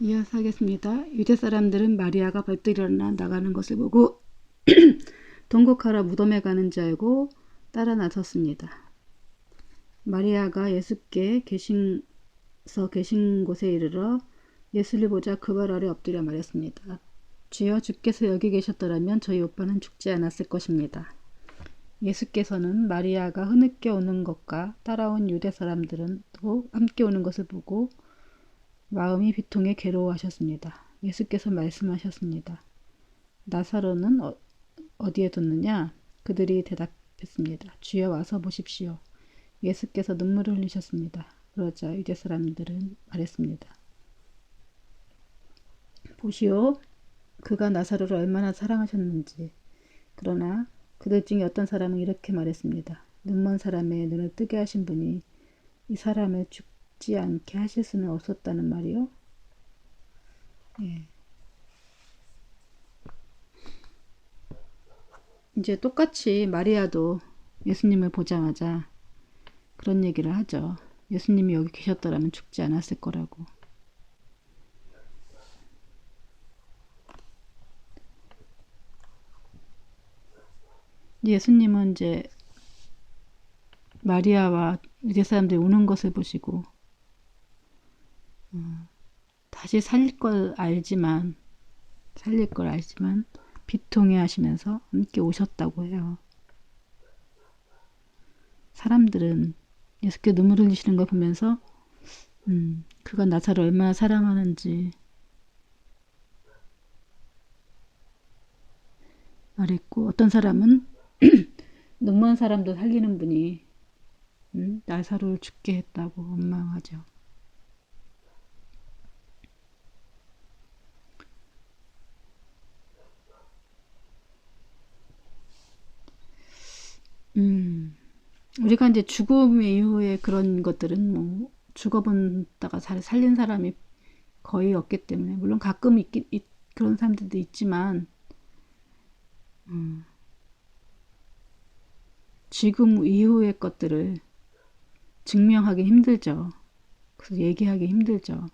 이어서 하겠습니다. 유대 사람들은 마리아가 벌떡 일어나 나가는 것을 보고 동곡하러 무덤에 가는 줄 알고 따라 나섰습니다. 마리아가 예수께 계신 곳에 이르러 예수를 보자 그 발 아래 엎드려 말했습니다. 주여, 주께서 여기 계셨더라면 저희 오빠는 죽지 않았을 것입니다. 예수께서는 마리아가 흐느껴 오는 것과 따라온 유대 사람들은 또 함께 오는 것을 보고 마음이 비통해 괴로워하셨습니다. 예수께서 말씀하셨습니다. 나사로는 어디에 뒀느냐? 그들이 대답했습니다. 주여, 와서 보십시오. 예수께서 눈물을 흘리셨습니다. 그러자 유대 사람들은 말했습니다. 보시오, 그가 나사로를 얼마나 사랑하셨는지. 그러나 그들 중에 어떤 사람은 이렇게 말했습니다. 눈먼 사람의 눈을 뜨게 하신 분이 이 사람을 죽지 않게 하실 수는 없었다는 말이요. 예. 이제 똑같이 마리아도 예수님을 보자마자 그런 얘기를 하죠. 예수님이 여기 계셨더라면 죽지 않았을 거라고. 예수님은 이제 마리아와 유대 사람들이 우는 것을 보시고 다시 살릴 걸 알지만 비통해 하시면서 함께 오셨다고 해요. 사람들은 예수께 눈물 흘리시는 걸 보면서 그가 나사를 얼마나 사랑하는지 말했고, 어떤 사람은 눈먼 사람도 살리는 분이 나사로를 죽게 했다고 원망하죠. 우리가 이제 죽음 이후에 그런 것들은 뭐 죽어본다가 살린 사람이 거의 없기 때문에, 물론 가끔 그런 사람들도 있지만 죽음 이후의 것들을 증명하기 힘들죠. 그래서 얘기하기 힘들죠.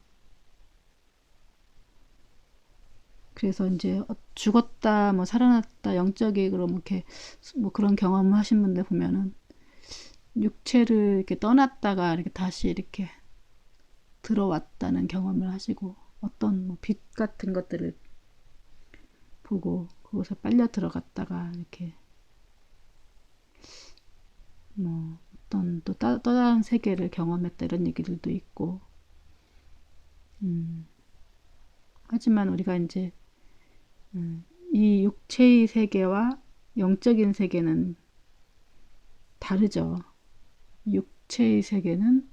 그래서 이제 죽었다, 뭐 살아났다, 영적으로 이렇게 뭐 그런 경험을 하신 분들 보면은 육체를 이렇게 떠났다가 이렇게 다시 이렇게 들어왔다는 경험을 하시고, 어떤 뭐 빛 같은 것들을 보고 그곳에 빨려 들어갔다가 이렇게 뭐 어떤 또 다른 세계를 경험했다, 이런 얘기들도 있고. 하지만 우리가 이제 이 육체의 세계와 영적인 세계는 다르죠. 육체의 세계는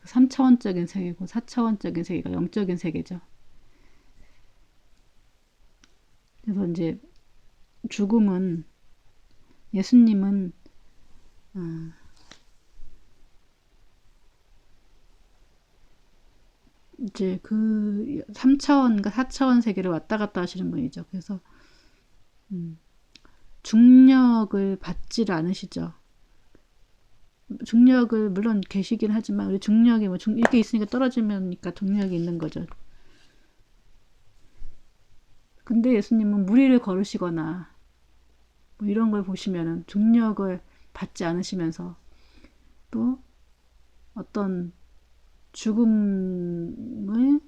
3차원적인 세계고 4차원적인 세계가 영적인 세계죠. 그래서 이제 죽음은, 예수님은 이제 그 3차원과 4차원 세계를 왔다 갔다 하시는 분이죠. 그래서 중력을 받지를 않으시죠. 중력을 물론 계시긴 하지만 우리 중력이 뭐 이렇게 있으니까 떨어지면니까 중력이 있는 거죠. 근데 예수님은 물 위를 걸으시거나 뭐 이런 걸 보시면은 중력을 받지 않으시면서 또 어떤 죽음의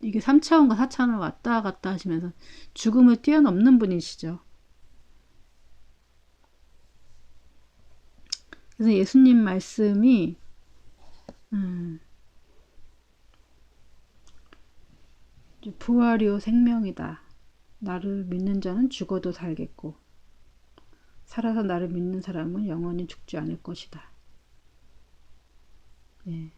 이게 3차원과 4차원을 왔다 갔다 하시면서 죽음을 뛰어넘는 분이시죠. 그래서 예수님 말씀이 부활이요 생명이다. 나를 믿는 자는 죽어도 살겠고 살아서 나를 믿는 사람은 영원히 죽지 않을 것이다. 예.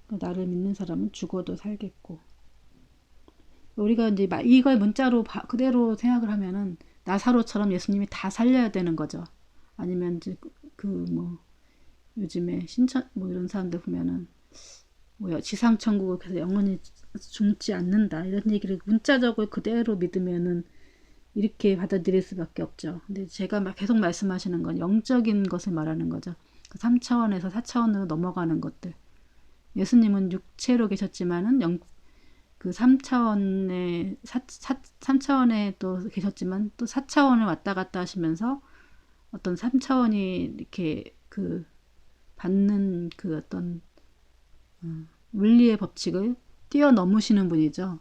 나를 믿는 사람은 죽어도 살겠고, 우리가 이제 이걸 문자로 그대로 생각을 하면은 나사로처럼 예수님이 다 살려야 되는 거죠. 아니면 이제 그 뭐 요즘에 신천 뭐 이런 사람들 보면은 뭐 지상 천국을 그래서 영원히 죽지 않는다, 이런 얘기를 문자적으로 그대로 믿으면은 이렇게 받아들일 수밖에 없죠. 근데 제가 막 계속 말씀하시는 건 영적인 것을 말하는 거죠. 3차원에서 4차원으로 넘어가는 것들. 예수님은 육체로 계셨지만은 그 3차원에 3차원에 또 계셨지만 또 4차원을 왔다 갔다 하시면서 어떤 3차원이 이렇게 그 받는 그 어떤 물리의 법칙을 뛰어넘으시는 분이죠.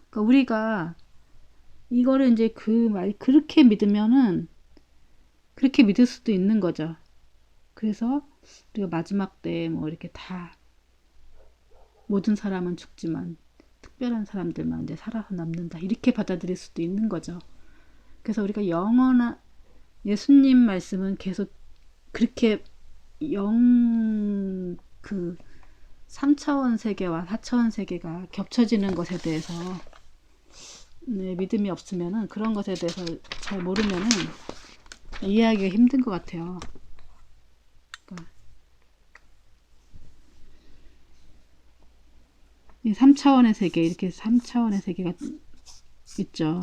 그러니까 우리가 이거를 이제 그 말 그렇게 믿으면은 그렇게 믿을 수도 있는 거죠. 그래서 우리가 마지막 때 뭐 이렇게 다 모든 사람은 죽지만 특별한 사람들만 이제 살아서 남는다 이렇게 받아들일 수도 있는 거죠. 그래서 우리가 영원한 예수님 말씀은 계속 그렇게 그 3차원 세계와 4차원 세계가 겹쳐지는 것에 대해서 믿음이 없으면은 그런 것에 대해서 잘 모르면은 이해하기가 힘든 것 같아요. 그러니까 이 3차원의 세계, 이렇게 3차원의 세계가 있죠.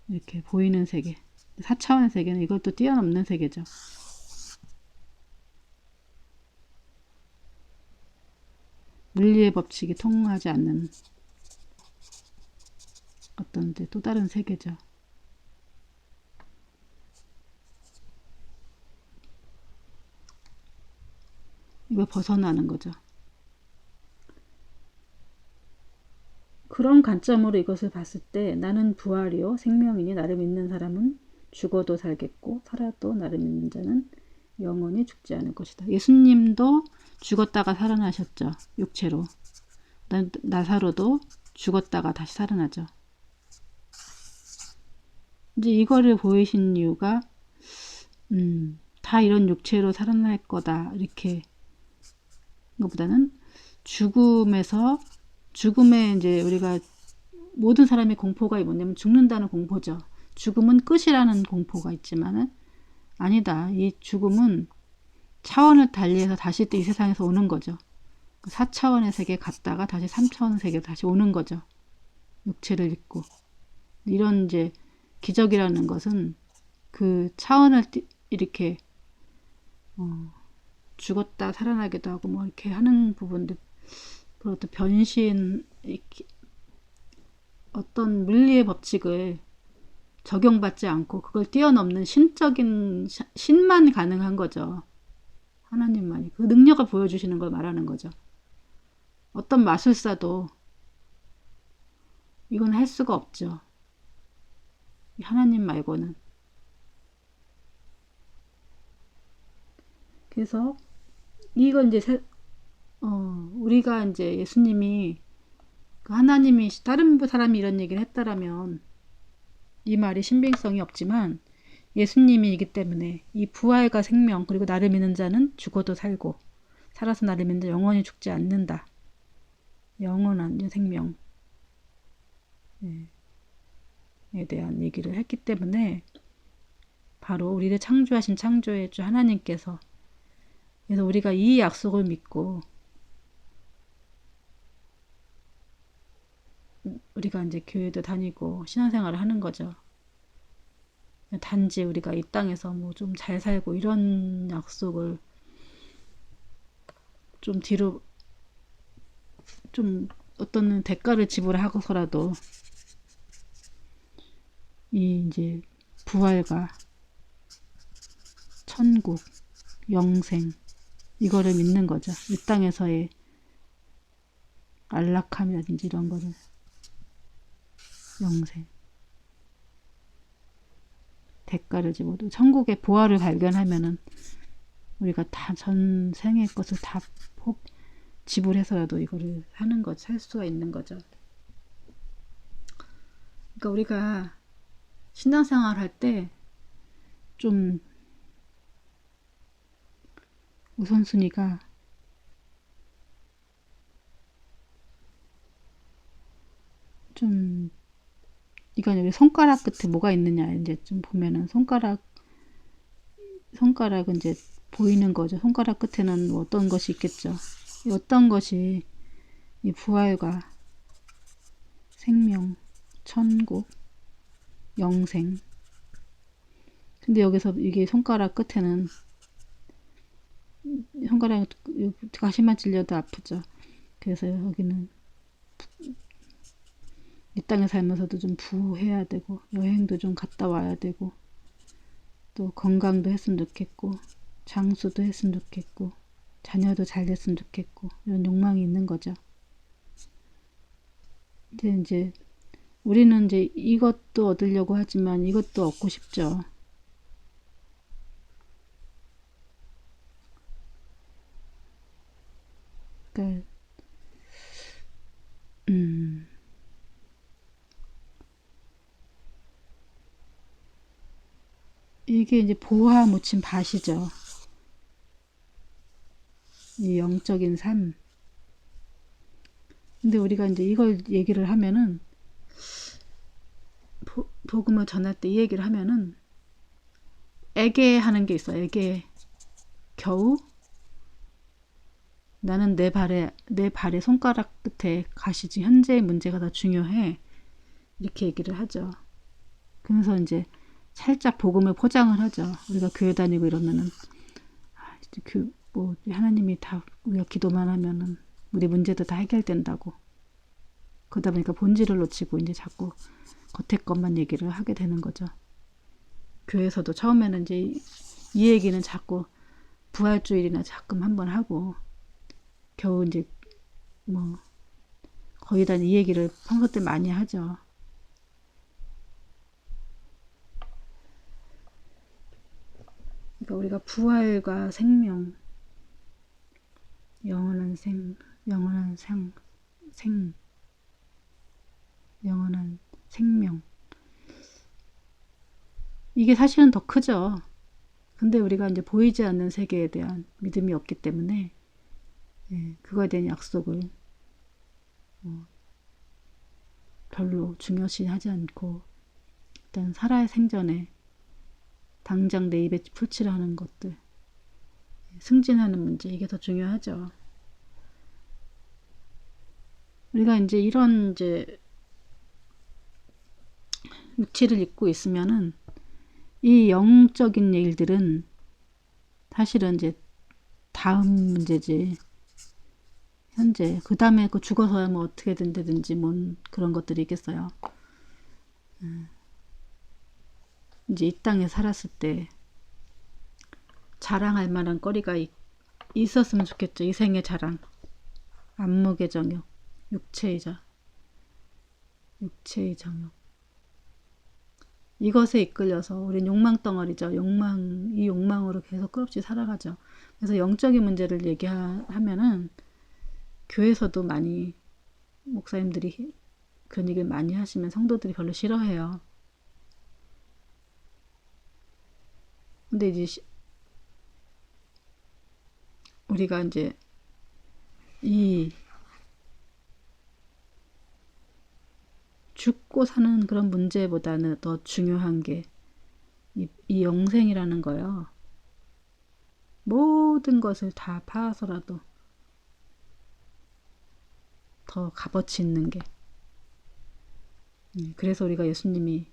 이렇게 보이는 세계. 4차원의 세계는 이걸 또 뛰어넘는 세계죠. 물리의 법칙이 통하지 않는 어떤 또 다른 세계죠. 이걸 벗어나는 거죠. 그런 관점으로 이것을 봤을 때 나는 부활이요 생명이니 나를 믿는 사람은 죽어도 살겠고 살아도 나를 믿는 자는 영원히 죽지 않을 것이다. 예수님도 죽었다가 살아나셨죠. 육체로. 나사로도 죽었다가 다시 살아나죠. 이제 이거를 보이신 이유가 다 이런 육체로 살아날 거다 이렇게 것보다는 죽음에 이제 우리가 모든 사람의 공포가 뭐냐면 죽는다는 공포죠. 죽음은 끝이라는 공포가 있지만은 아니다. 이 죽음은 차원을 달리해서 다시 또 이 세상에서 오는 거죠. 4차원의 세계에 갔다가 다시 3차원 세계로 다시 오는 거죠. 육체를 입고. 이런 이제 기적이라는 것은 그 차원을 이렇게 죽었다 살아나기도 하고 뭐 이렇게 하는 부분들, 그리고 또 변신, 어떤 물리의 법칙을 적용받지 않고 그걸 뛰어넘는 신적인 신만 가능한 거죠. 하나님만이 그 능력을 보여주시는 걸 말하는 거죠. 어떤 마술사도 이건 할 수가 없죠. 하나님 말고는. 그래서 이건 이제 우리가 이제 예수님이 하나님이 다른 사람이 이런 얘기를 했다라면 이 말이 신빙성이 없지만 예수님이기 때문에 이 부활과 생명 그리고 나를 믿는 자는 죽어도 살고 살아서 나를 믿는 자 영원히 죽지 않는다. 영원한 생명에 대한 얘기를 했기 때문에 바로 우리를 창조하신 창조의 주 하나님께서, 그래서 우리가 이 약속을 믿고 우리가 이제 교회도 다니고 신앙생활을 하는 거죠. 단지 우리가 이 땅에서 뭐 좀 잘 살고 이런 약속을 좀 뒤로 좀 어떤 대가를 지불하고서라도 이 이제 부활과 천국, 영생 이거를 믿는 거죠. 이 땅에서의 안락함이라든지 이런 거를 영생 대가를 지불도 천국의 보화를 발견하면은 우리가 다 전생의 것을 다 지불해서라도 이거를 하는 것, 살 수가 있는 거죠. 그러니까 우리가 신앙생활 할 때 좀 우선순위가 좀 이건 여기 손가락 끝에 뭐가 있느냐 이제 좀 보면은 손가락은 이제 보이는 거죠. 손가락 끝에는 뭐 어떤 것이 있겠죠. 어떤 것이 이 부활과 생명 천국, 영생. 근데 여기서 이게 손가락 끝에는 손가락 가시만 찔려도 아프죠. 그래서 여기는 이 땅에 살면서도 좀 부해야 되고 여행도 좀 갔다 와야 되고 또 건강도 했으면 좋겠고 장수도 했으면 좋겠고 자녀도 잘 됐으면 좋겠고 이런 욕망이 있는 거죠. 근데 이제 우리는 이제 이것도 얻으려고 하지만 이것도 얻고 싶죠. 그러니까 이게 이제 보화 묻힌 밭이죠. 이 영적인 삶. 근데 우리가 이제 이걸 얘기를 하면은 복음을 전할 때 이 얘기를 하면은 애계하는 게 있어요. 애계. 겨우 나는 내 발의 손가락 끝에 가시지 현재의 문제가 더 중요해. 이렇게 얘기를 하죠. 그래서 이제 살짝 복음을 포장을 하죠. 우리가 교회 다니고 이러면은 뭐 하나님이 다 우리가 기도만 하면은 우리 문제도 다 해결된다고. 그러다 보니까 본질을 놓치고 이제 자꾸 겉에 것만 얘기를 하게 되는 거죠. 교회에서도 처음에는 이제 이 얘기는 자꾸 부활주일이나 자끔 한번 하고 겨우 이제 뭐 거의 다 이 얘기를 평소 때 많이 하죠. 그러니까 우리가 부활과 생명, 영원한 영원한 영원한 생명. 이게 사실은 더 크죠. 근데 우리가 이제 보이지 않는 세계에 대한 믿음이 없기 때문에 그거에 대한 약속을 별로 중요시하지 않고 일단 살아야 생전에 당장 내 입에 풀칠하는 것들, 승진하는 문제, 이게 더 중요하죠. 우리가 이제 이런 이제 육체를 입고 있으면은 이 영적인 일들은 사실은 이제 다음 문제지. 현재 그 다음에 그 죽어서야 뭐 어떻게 된다든지 뭔 그런 것들이 있겠어요. 이제 이 땅에 살았을 때 자랑할 만한 거리가 있었으면 좋겠죠. 이 생의 자랑. 안목의 정욕, 육체의 정욕. 이것에 이끌려서 우린 욕망 덩어리죠. 이 욕망으로 계속 끝없이 살아가죠. 그래서 영적인 문제를 얘기하면은 교회에서도 많이 목사님들이 그런 얘기를 많이 하시면 성도들이 별로 싫어해요. 근데 이제 우리가 이제 이 죽고 사는 그런 문제보다는 더 중요한 게 이 영생이라는 거예요. 모든 것을 다 파서라도 더 값어치 있는 게. 그래서 우리가 예수님이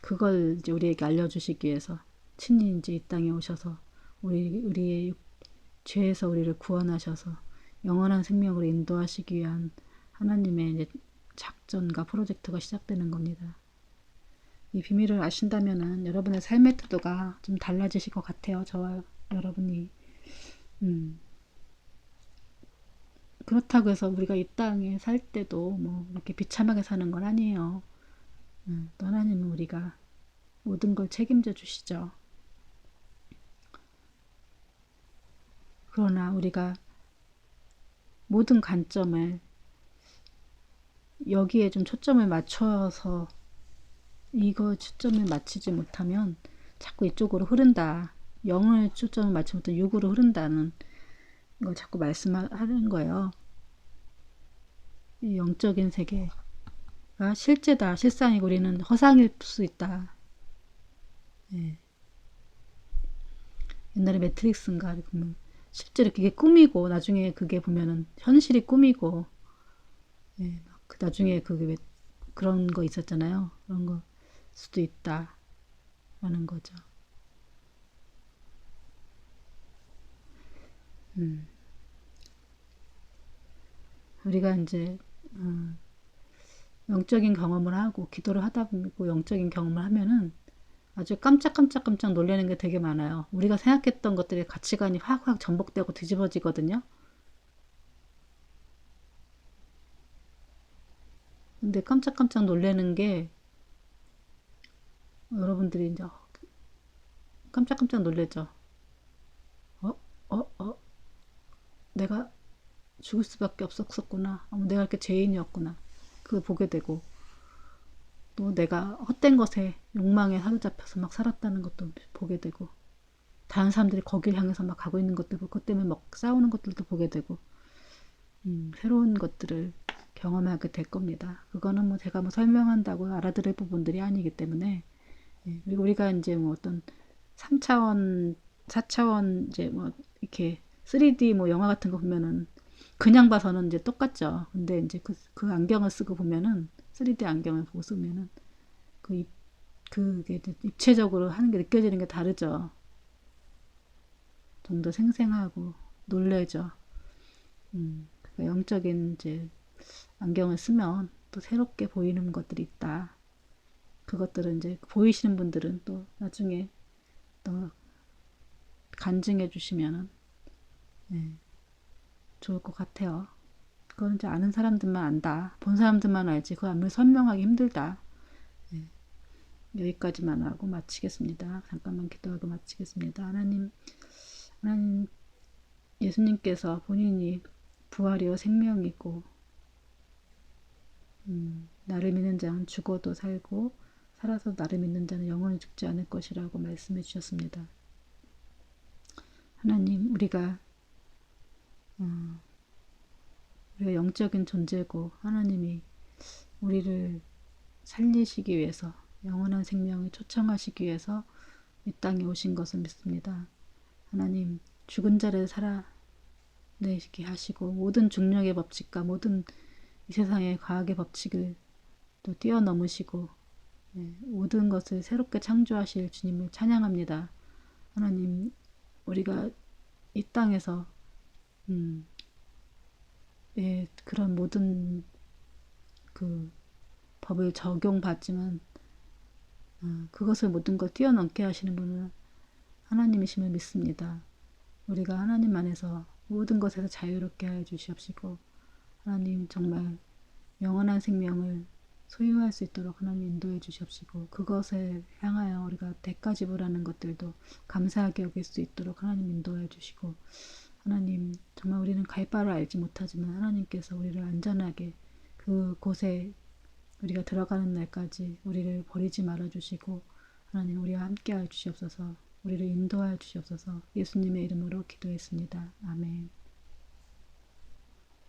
그걸 이제 우리에게 알려주시기 위해서 친히 이제 이 땅에 오셔서 우리의 죄에서 우리를 구원하셔서 영원한 생명으로 인도하시기 위한 하나님의 이제 작전과 프로젝트가 시작되는 겁니다. 이 비밀을 아신다면은 여러분의 삶의 태도가 좀 달라지실 것 같아요. 저와 여러분이. 그렇다고 해서 우리가 이 땅에 살 때도 뭐 이렇게 비참하게 사는 건 아니에요. 또 하나님은 우리가 모든 걸 책임져 주시죠. 그러나 우리가 모든 관점을 여기에 좀 초점을 맞춰서 이거 초점을 맞추지 못하면 자꾸 이쪽으로 흐른다. 영을 초점을 맞추지 못하면 육으로 흐른다는 걸 자꾸 말씀하는 거예요. 이 영적인 세계가 실제다. 실상이고 우리는 허상일 수 있다. 예. 옛날에 매트릭스인가 보면 실제로 그게 꿈이고 나중에 그게 보면은 현실이 꿈이고 예, 나중에 그게 그런 거 있었잖아요. 그런 거 수도 있다 라는 거죠. 우리가 이제 영적인 경험을 하고 기도를 하다 보고 영적인 경험을 하면은 아주 깜짝깜짝 놀라는 게 되게 많아요. 우리가 생각했던 것들의 가치관이 확확 전복되고 뒤집어지거든요. 근데 깜짝깜짝 놀라는 게 여러분들이 이제 깜짝깜짝 놀래죠. 어? 어? 내가 죽을 수밖에 없었구나. 내가 이렇게 죄인이었구나. 그걸 보게 되고 또 내가 헛된 것에 욕망에 사로잡혀서 막 살았다는 것도 보게 되고 다른 사람들이 거길 향해서 막 가고 있는 것들 보고 그것 때문에 막 싸우는 것들도 보게 되고 새로운 것들을 경험하게 될 겁니다. 그거는 뭐 제가 뭐 설명한다고 알아들을 부분들이 아니기 때문에 그리고 우리가 이제 뭐 어떤 3차원, 4차원 이제 뭐 이렇게 3D 뭐 영화 같은 거 보면은 그냥 봐서는 이제 똑같죠. 근데 이제 그 안경을 쓰고 보면은 3D 안경을 보고 쓰면은 그게 입체적으로 하는 게 느껴지는 게 다르죠. 좀 더 생생하고 놀래죠. 그러니까 영적인 이제 안경을 쓰면 또 새롭게 보이는 것들이 있다. 그것들은 이제 보이시는 분들은 또 나중에 또 간증해 주시면은 좋을 것 같아요. 그건 이제 아는 사람들만 안다. 본 사람들만 알지. 그거 아무리 설명하기 힘들다. 여기까지만 하고 마치겠습니다. 잠깐만 기도하고 마치겠습니다. 하나님, 예수님께서 본인이 부활이요 생명이고, 나를 믿는 자는 죽어도 살고, 살아서 나를 믿는 자는 영원히 죽지 않을 것이라고 말씀해 주셨습니다. 하나님, 우리가 영적인 존재고, 하나님이 우리를 살리시기 위해서, 영원한 생명을 초청하시기 위해서 이 땅에 오신 것을 믿습니다. 하나님, 죽은 자를 살아내게 하시고 모든 중력의 법칙과 모든 이 세상의 과학의 법칙을 또 뛰어넘으시고 모든 것을 새롭게 창조하실 주님을 찬양합니다. 하나님, 우리가 이 땅에서 그런 모든 그 법을 적용받지만 그것을 모든 걸 뛰어넘게 하시는 분은 하나님이심을 믿습니다. 우리가 하나님 안에서 모든 것에서 자유롭게 하여 주시옵시고 하나님 정말 영원한 생명을 소유할 수 있도록 하나님 인도해 주시옵시고 그것에 향하여 우리가 대가 지불하는 것들도 감사하게 여길 수 있도록 하나님 인도해 주시고 하나님 정말 우리는 갈 바를 알지 못하지만 하나님께서 우리를 안전하게 그곳에 우리가 들어가는 날까지 우리를 버리지 말아 주시고 하나님 우리와 함께 하여 주시옵소서. 우리를 인도하여 주시옵소서. 예수님의 이름으로 기도했습니다. 아멘.